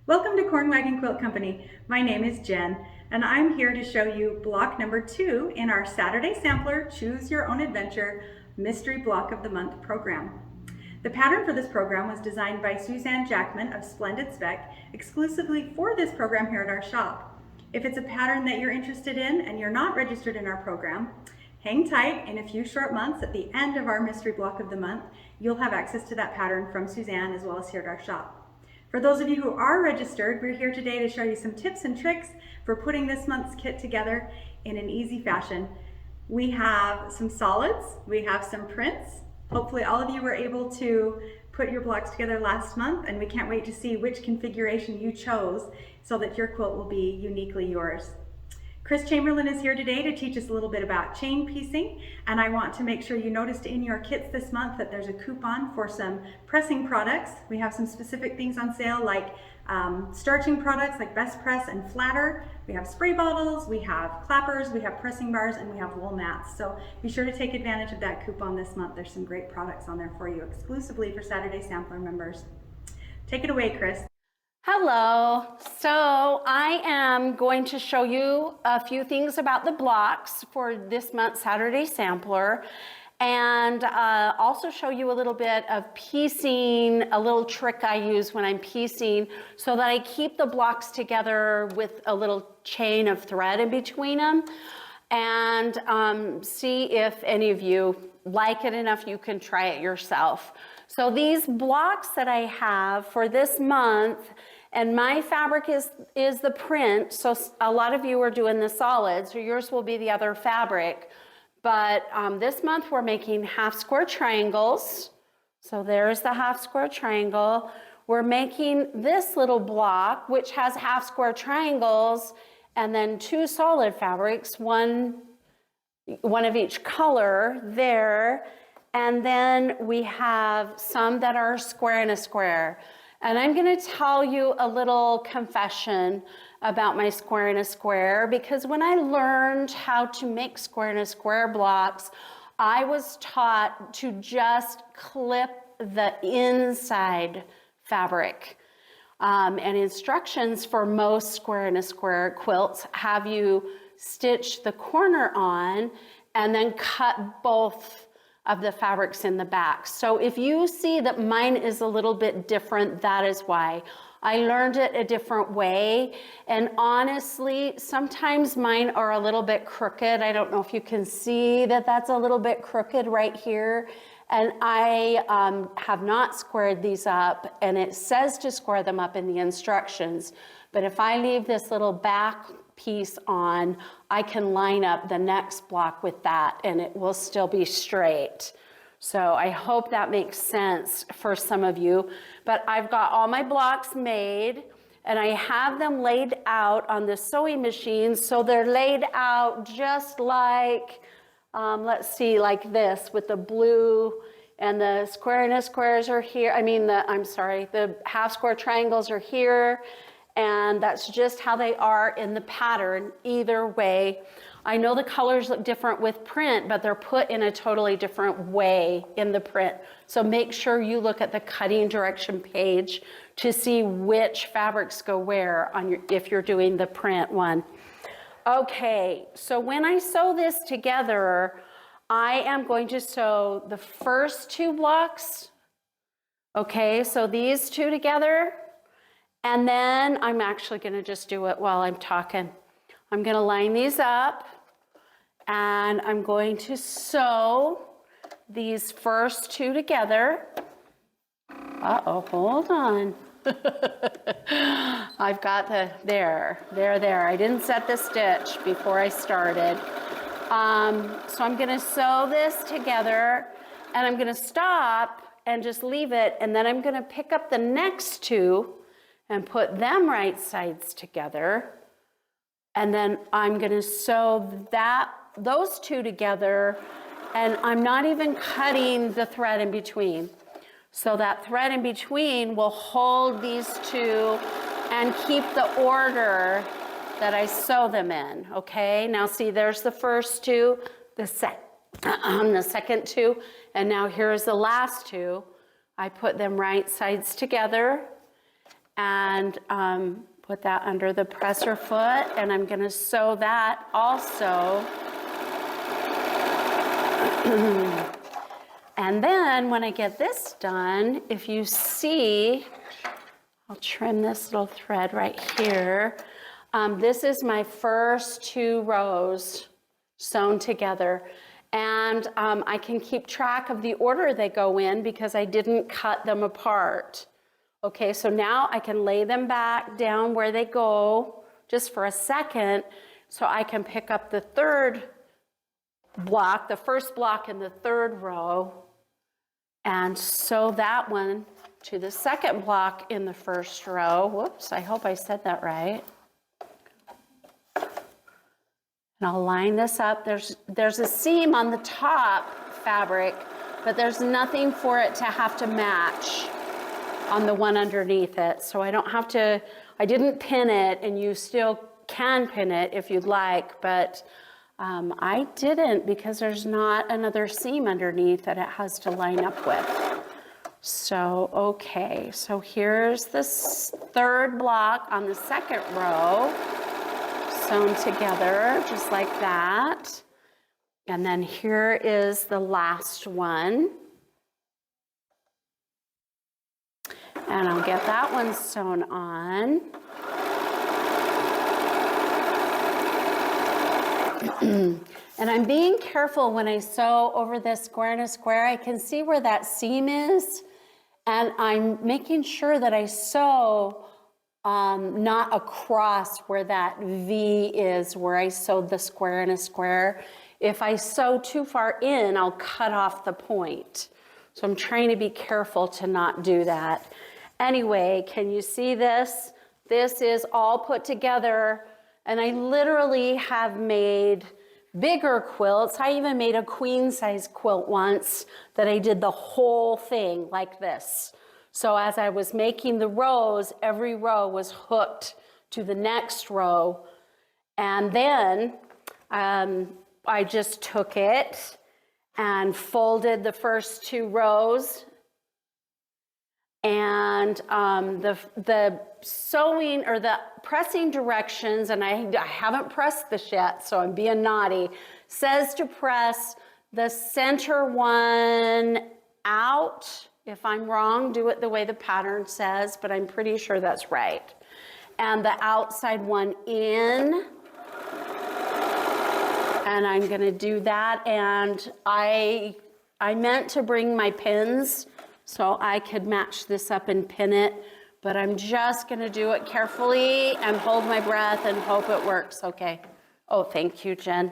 Welcome to Wagon Quilt Company. My name is Jen, and I'm here to show you block number 2 in our Saturday Sampler Choose Your Own Adventure Mystery Block of the Month program. The pattern for this program was designed by Suzanne Jackman of Splendid Speck exclusively for this program here at our shop. If it's a pattern that you're interested in and you're not registered in our program, hang tight. In a few short months at the end of our Mystery Block of the Month, you'll have access to that pattern from Suzanne as well as here at our shop. For those of you who are registered, we're here today to show you some tips and tricks for putting this month's kit together in an easy fashion. We have some solids, we have some prints. Hopefully all of you were able to put your blocks together last month, and we can't wait to see which configuration you chose so that your quilt will be uniquely yours. Chris Chamberlain is here today to teach us a little bit about chain piecing, and I want to make sure you noticed in your kits this month that there's a coupon for some pressing products. We have some specific things on sale like starching products like Best Press and Flatter. We have spray bottles, we have clappers, we have pressing bars, and we have wool mats. So be sure to take advantage of that coupon this month. There's some great products on there for you exclusively for Saturday Sampler members. Take it away, Chris. Hello. So I am going to show you a few things about the blocks for this month's Saturday Sampler, and also show you a little bit of piecing, a little trick I use when I'm piecing so that I keep the blocks together with a little chain of thread in between them, and see if any of you like it enough you can try it yourself. So these blocks that I have for this month, and my fabric is the print, so a lot of you are doing the solids, so yours will be the other fabric. But this month we're making half square triangles. So there's the half square triangle. We're making this little block, which has half square triangles, and then two solid fabrics, one of each color there. And then we have some that are square and a square. And I'm going to tell you a little confession about my square and a square, because when I learned how to make square and a square blocks, I was taught to just clip the inside fabric. And instructions for most square and a square quilts have you stitch the corner on and then cut both of the fabrics in the back. So if you see that mine is a little bit different, that is why. I learned it a different way, and honestly, sometimes mine are a little bit crooked. I don't know if you can see that that's a little bit crooked right here, and I have not squared these up, and it says to square them up in the instructions, but if I leave this little back piece on, I can line up the next block with that and it will still be straight. So I hope that makes sense for some of you. But I've got all my blocks made and I have them laid out on the sewing machine, so they're laid out just like, let's see, like this, with the blue and the square and the squares are here. The half square triangles are here. And that's just how they are in the pattern either way. I know the colors look different with print, but they're put in a totally different way in the print. So make sure you look at the cutting direction page to see which fabrics go where on if you're doing the print one. Okay, so when I sew this together, I am going to sew the first two blocks. Okay, so these two together. And then I'm actually going to just do it while I'm talking. I'm going to line these up and I'm going to sew these first two together. Uh-oh, hold on. I've got there. I didn't set the stitch before I started. So I'm going to sew this together and I'm going to stop and just leave it. And then I'm going to pick up the next two and put them right sides together. And then I'm gonna sew those two together, and I'm not even cutting the thread in between. So that thread in between will hold these two and keep the order that I sew them in, okay? Now see, there's the first two, the second two, and now here's the last two. I put them right sides together. and put that under the presser foot, and I'm gonna sew that also. And then when I get this done, if you see, I'll trim this little thread right here. This is my first 2 rows sewn together. And I can keep track of the order they go in because I didn't cut them apart. Okay, so now I can lay them back down where they go just for a second so I can pick up the 3rd block, the first block in the 3rd row, and sew that one to the 2nd block in the 1st row. Whoops, I hope I said that right. And I'll line this up. There's a seam on the top fabric, but there's nothing for it to have to match on the one underneath it. So I don't have to, I didn't pin it, and you still can pin it if you'd like, but I didn't because there's not another seam underneath that it has to line up with. So, okay, so here's the 3rd block on the 2nd row, sewn together just like that. And then here is the last one. And I'll get that one sewn on. And I'm being careful when I sew over this square and a square. I can see where that seam is, and I'm making sure that I sew not across where that V is, where I sewed the square and a square. If I sew too far in, I'll cut off the point. So I'm trying to be careful to not do that. Anyway, can you see this? This is all put together, and I literally have made bigger quilts. I even made a queen size quilt once that I did the whole thing like this. So as I was making the rows, every row was hooked to the next row. And then I just took it and folded the first 2 rows. And the sewing or the pressing directions, and I haven't pressed this yet, so I'm being naughty, says to press the center one out. If I'm wrong, do it the way the pattern says, but I'm pretty sure that's right. And the outside one in. And I'm gonna do that, and I meant to bring my pins so I could match this up and pin it, but I'm just gonna do it carefully and hold my breath and hope it works, okay? Oh, thank you, Jen.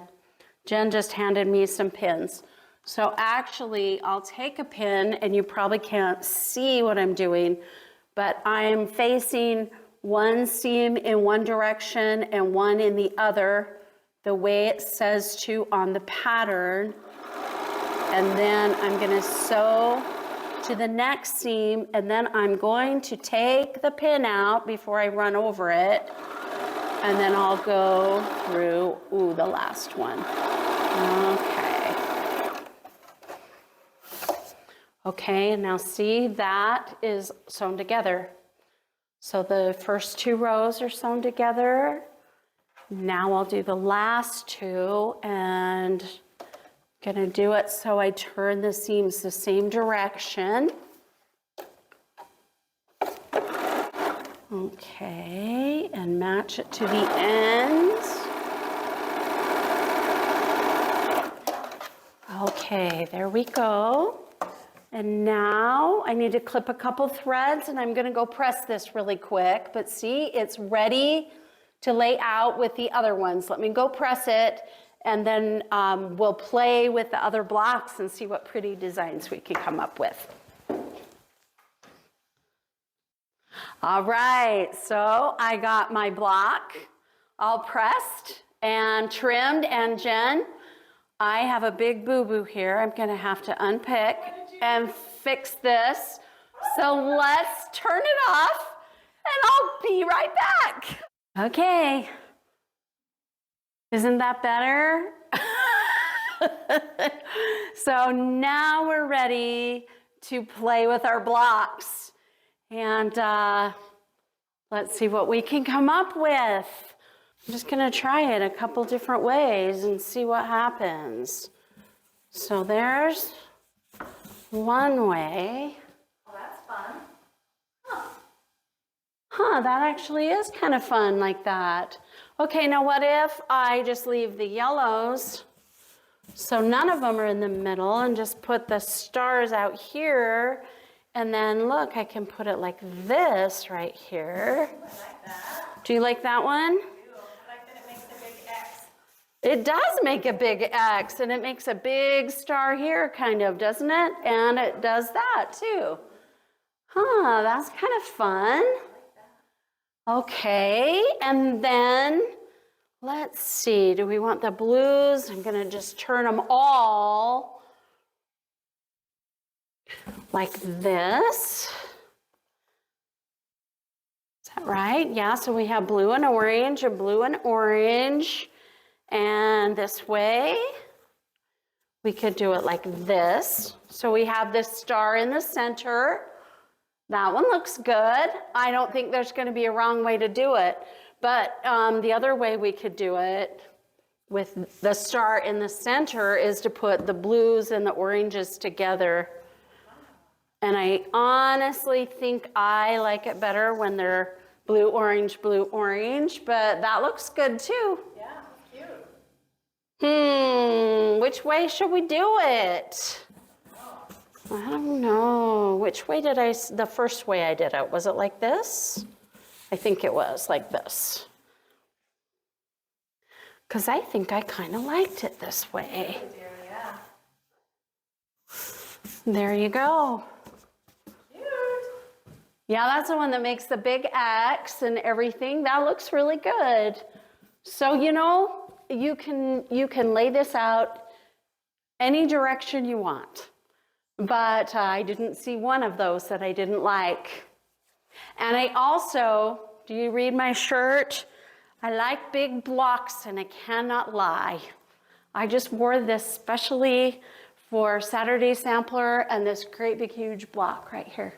Jen just handed me some pins. So actually, I'll take a pin, and you probably can't see what I'm doing, but I'm facing one seam in one direction and one in the other, the way it says to on the pattern. And then I'm gonna sew to the next seam, and then I'm going to take the pin out before I run over it, and then I'll go through, the last one. Okay, and now see, that is sewn together. So the first 2 rows are sewn together. Now I'll do the last 2, and gonna do it so I turn the seams the same direction. Okay, and match it to the ends. Okay, there we go. And now I need to clip a couple threads, and I'm gonna go press this really quick, but see, it's ready to lay out with the other ones. Let me go press it, and then we'll play with the other blocks and see what pretty designs we can come up with. All right, so I got my block all pressed and trimmed, and Jen, I have a big boo-boo here. I'm gonna have to unpick and fix this. So let's turn it off, and I'll be right back. Okay. Isn't that better? So now we're ready to play with our blocks. And Let's see what we can come up with. I'm just gonna try it a couple different ways and see what happens. So there's one way. Well, that's fun. Huh, that actually is kind of fun like that. Okay, now what if I just leave the yellows so none of them are in the middle and just put the stars out here, and then look, I can put it like this right here. I like that. Do you like that one? I do. I like that it makes a big X. It does make a big X, and it makes a big star here, kind of, doesn't it? And it does that too. Huh, that's kind of fun. Okay, and then let's see, do we want the blues? I'm gonna just turn them all like this. Is that right? Yeah, so we have blue and orange, and blue and orange. And this way, we could do it like this. So we have this star in the center. That one looks good. I don't think there's going to be a wrong way to do it. But the other way we could do it with the star in the center is to put the blues and the oranges together. And I honestly think I like it better when they're blue, orange, but that looks good too. Yeah, cute. Which way should we do it? I don't know. Which way did the first way I did it, was it like this? I think it was like this. Because I think I kind of liked it this way. Yeah. There you go. Cute. Yeah, that's the one that makes the big X and everything. That looks really good. So, you know, you can lay this out any direction you want. But I didn't see one of those that I didn't like. And I also, do you read my shirt? I like big blocks, and I cannot lie. I just wore this specially for Saturday Sampler and this great big huge block right here.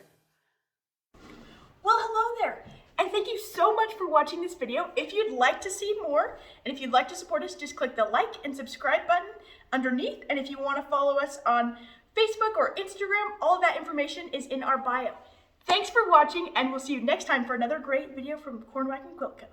Well, hello there, and thank you so much for watching this video. If you'd like to see more, and if you'd like to support us, just click the like and subscribe button underneath. And if you want to follow us on Facebook or Instagram, all of that information is in our bio. Thanks for watching, and we'll see you next time for another great video from Wagon Quilt Co.